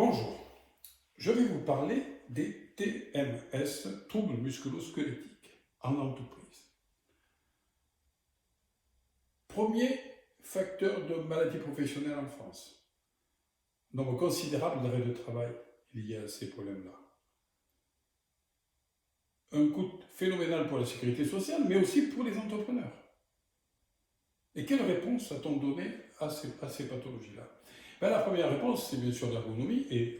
Bonjour, je vais vous parler des TMS, troubles musculo-squelettiques, en entreprise. Premier facteur de maladie professionnelle en France. Nombre considérable d'arrêts de travail liés à ces problèmes-là. Un coût phénoménal pour la sécurité sociale, mais aussi pour les entrepreneurs. Et quelle réponse a-t-on donné à ces pathologies-là? La première réponse, c'est bien sûr l'ergonomie, et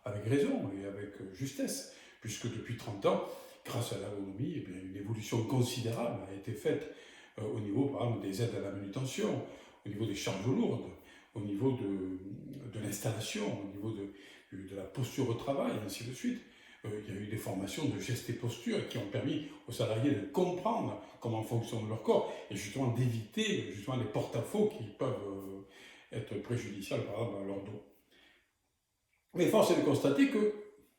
avec raison et avec justesse, puisque depuis 30 ans, grâce à l'ergonomie, une évolution considérable a été faite au niveau, par exemple, des aides à la manutention, au niveau des charges lourdes, au niveau de l'installation, au niveau de la posture au travail, et ainsi de suite. Il y a eu des formations de gestes et postures qui ont permis aux salariés de comprendre comment fonctionne leur corps et justement d'éviter les porte-à-faux qui peuvent être préjudiciables par exemple à leur dos. Mais force est de constater que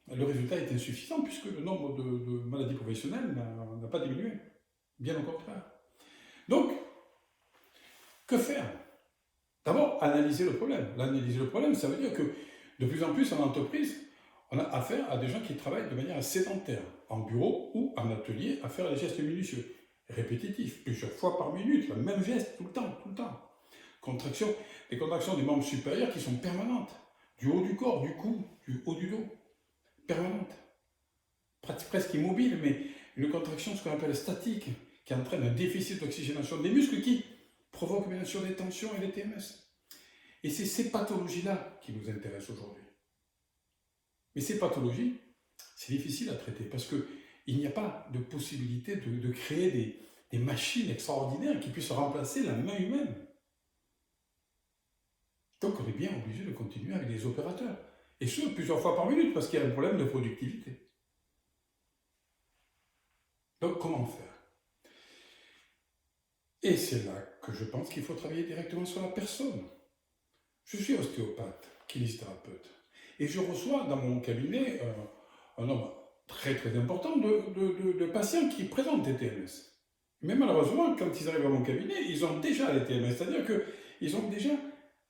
le résultat est insuffisant puisque le nombre de maladies professionnelles n'a pas diminué, bien au contraire. Donc, que faire? D'abord, analyser le problème. Analyser le problème, ça veut dire que de plus en plus en entreprise, on a affaire à des gens qui travaillent de manière sédentaire, en bureau ou en atelier, à faire des gestes minutieux, répétitifs, plusieurs fois par minute, le même geste, tout le temps. Des contractions des membres supérieurs qui sont permanentes, du haut du corps, du cou, du haut du dos, permanentes, presque immobiles, mais une contraction, ce qu'on appelle statique, qui entraîne un déficit d'oxygénation des muscles qui provoque bien sûr des tensions et des TMS. Et c'est ces pathologies-là qui nous intéressent aujourd'hui. Mais ces pathologies, c'est difficile à traiter parce qu'il n'y a pas de possibilité de créer des machines extraordinaires qui puissent remplacer la main humaine. Donc on est bien obligé de continuer avec des opérateurs. Et ce, plusieurs fois par minute, parce qu'il y a un problème de productivité. Donc comment faire? Et c'est là que je pense qu'il faut travailler directement sur la personne. Je suis ostéopathe, kinésithérapeute. Et je reçois dans mon cabinet un nombre très important de patients qui présentent des TMS. Mais malheureusement, quand ils arrivent à mon cabinet, ils ont déjà les TMS, c'est-à-dire qu'ils ont déjà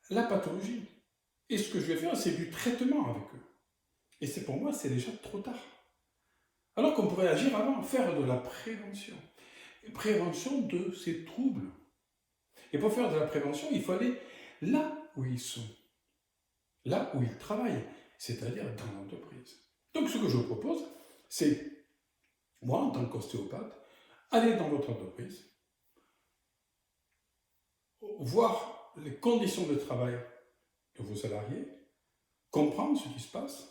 la pathologie. Et ce que je vais faire, c'est du traitement avec eux. Et c'est pour moi, c'est déjà trop tard. Alors qu'on pourrait agir avant, faire de la prévention. Prévention de ces troubles. Et pour faire de la prévention, il faut aller là où ils sont. Là où ils travaillent, c'est-à-dire dans l'entreprise. Donc ce que je vous propose, c'est, moi en tant qu'ostéopathe, aller dans votre entreprise, voir les conditions de travail de vos salariés, comprendre ce qui se passe.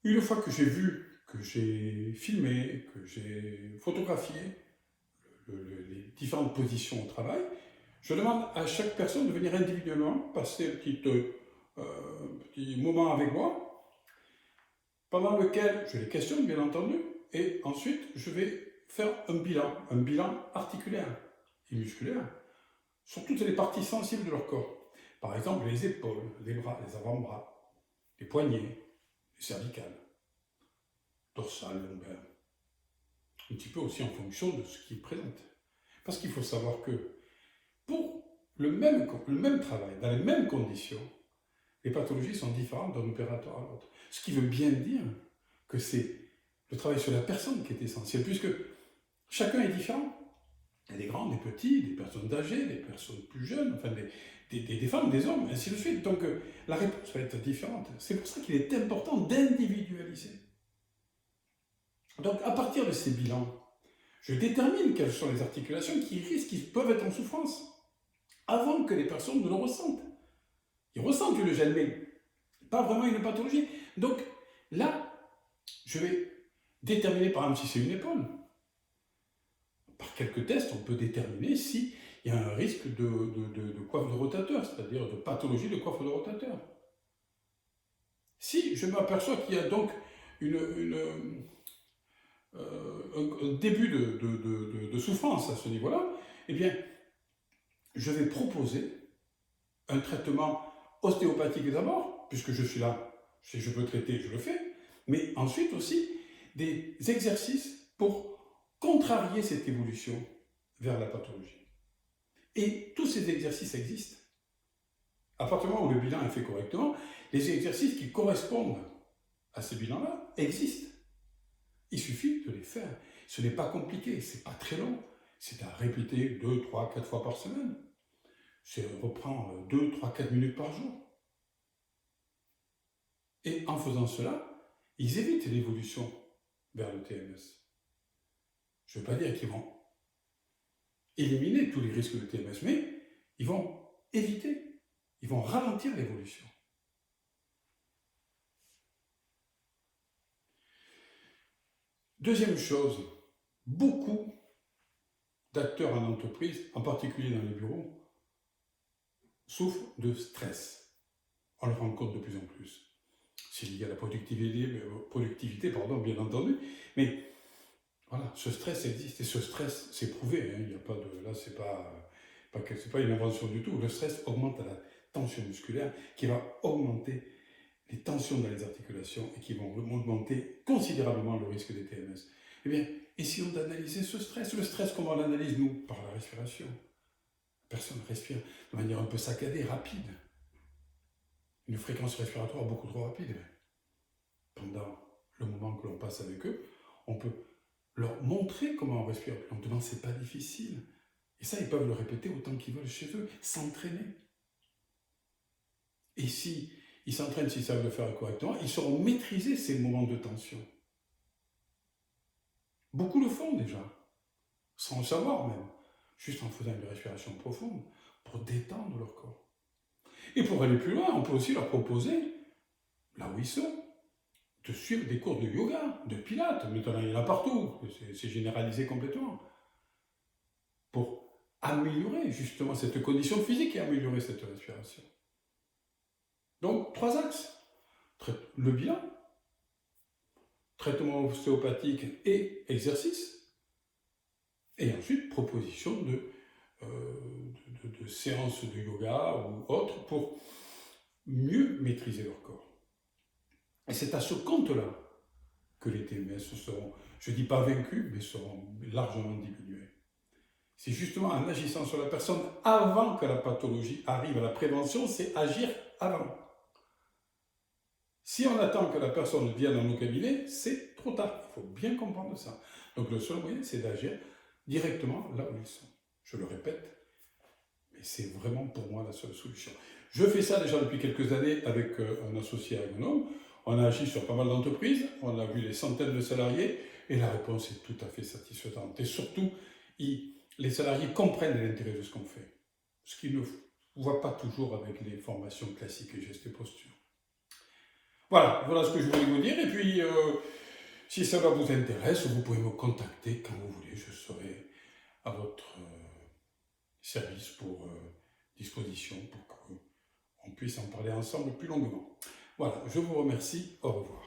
Une fois que j'ai vu, que j'ai filmé, que j'ai photographié les différentes positions au travail, je demande à chaque personne de venir individuellement passer un petit moment avec moi, pendant lequel je les questionne, bien entendu, et ensuite je vais faire un bilan articulaire et musculaire, sur toutes les parties sensibles de leur corps. Par exemple, les épaules, les bras, les avant-bras, les poignets, les cervicales, dorsales, lombaires. Un petit peu aussi en fonction de ce qu'ils présentent. Parce qu'il faut savoir que pour le même travail, dans les mêmes conditions, les pathologies sont différentes d'un opérateur à l'autre. Ce qui veut bien dire que c'est le travail sur la personne qui est essentiel, puisque chacun est différent. Il y a des grands, des petits, des personnes âgées, des personnes plus jeunes, enfin des femmes, des hommes, ainsi de suite. Donc la réponse va être différente. C'est pour ça qu'il est important d'individualiser. Donc à partir de ces bilans, je détermine quelles sont les articulations qui peuvent être en souffrance, avant que les personnes ne le ressentent. Ils ressentent une gêne, mais pas vraiment une pathologie. Donc là, je vais déterminer par exemple si c'est une épaule. Par quelques tests, on peut déterminer s'il y a un risque de coiffe de rotateur, c'est-à-dire de pathologie de coiffe de rotateur. Si je m'aperçois qu'il y a donc un début de souffrance à ce niveau-là, eh bien, je vais proposer un traitement ostéopathique d'abord, puisque je suis là, si je peux traiter, je le fais, mais ensuite aussi des exercices pour contrarier cette évolution vers la pathologie. Et tous ces exercices existent. À partir du moment où le bilan est fait correctement, les exercices qui correspondent à ces bilans-là existent. Il suffit de les faire. Ce n'est pas compliqué, c'est pas très long. C'est à répéter 2, 3, 4 fois par semaine. C'est reprend 2, 3, 4 minutes par jour. Et en faisant cela, ils évitent l'évolution vers le TMS. Je ne veux pas dire qu'ils vont éliminer tous les risques de TMS, mais ils vont éviter, ils vont ralentir l'évolution. Deuxième chose, beaucoup d'acteurs en entreprise, en particulier dans les bureaux, souffrent de stress. On le rencontre de plus en plus. C'est lié à la productivité, bien entendu, mais voilà, ce stress existe, et ce stress, c'est prouvé, hein, il n'y a pas de, là, c'est pas une invention du tout. Le stress augmente la tension musculaire, qui va augmenter les tensions dans les articulations et qui vont augmenter considérablement le risque des TMS. Eh bien, essayons d'analyser ce stress. Le stress, comment on l'analyse, nous? Par la respiration. La personne respire de manière un peu saccadée, rapide. Une fréquence respiratoire beaucoup trop rapide. Pendant le moment que l'on passe avec eux, on peut leur montrer comment on respire. Lentement, c'est pas difficile. Et ça, ils peuvent le répéter autant qu'ils veulent chez eux, s'entraîner. Et si ils s'entraînent, s'ils savent le faire correctement, ils sauront maîtriser ces moments de tension. Beaucoup le font déjà, sans le savoir même, juste en faisant une respiration profonde, pour détendre leur corps. Et pour aller plus loin, on peut aussi leur proposer, là où ils sont, de suivre des cours de yoga, de pilates. Maintenant, il y en a partout, c'est généralisé complètement. Pour améliorer justement cette condition physique et améliorer cette respiration. Donc, 3 axes. Le bilan, traitement ostéopathique et exercice. Et ensuite, proposition de séances de yoga ou autres pour mieux maîtriser leur corps. Et c'est à ce compte-là que les TMS seront, je ne dis pas vaincus, mais seront largement diminués. C'est justement en agissant sur la personne avant que la pathologie arrive. La prévention, c'est agir avant. Si on attend que la personne vienne dans nos cabinets, c'est trop tard. Il faut bien comprendre ça. Donc le seul moyen, c'est d'agir directement là où ils sont. Je le répète, mais c'est vraiment pour moi la seule solution. Je fais ça déjà depuis quelques années avec un associé agronome. On a agi sur pas mal d'entreprises, on a vu des centaines de salariés, et la réponse est tout à fait satisfaisante. Et surtout, les salariés comprennent l'intérêt de ce qu'on fait, ce qu'ils ne voient pas toujours avec les formations classiques et gestes et postures. Voilà ce que je voulais vous dire. Et puis, si ça vous intéresse, vous pouvez me contacter quand vous voulez. Je serai à votre service pour disposition pour qu'on puisse en parler ensemble plus longuement. Voilà, je vous remercie. Au revoir.